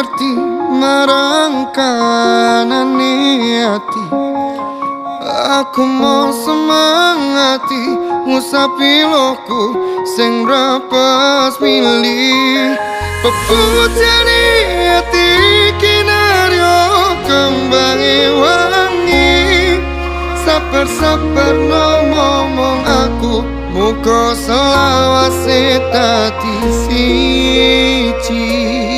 ngerti marang kanane ati. Aku mau semangati ngusapi loku sing rapes milih. Peputane ati kinaryo kembangi wangi. Sabar-sabar no ngomong aku muka selawase tati siji.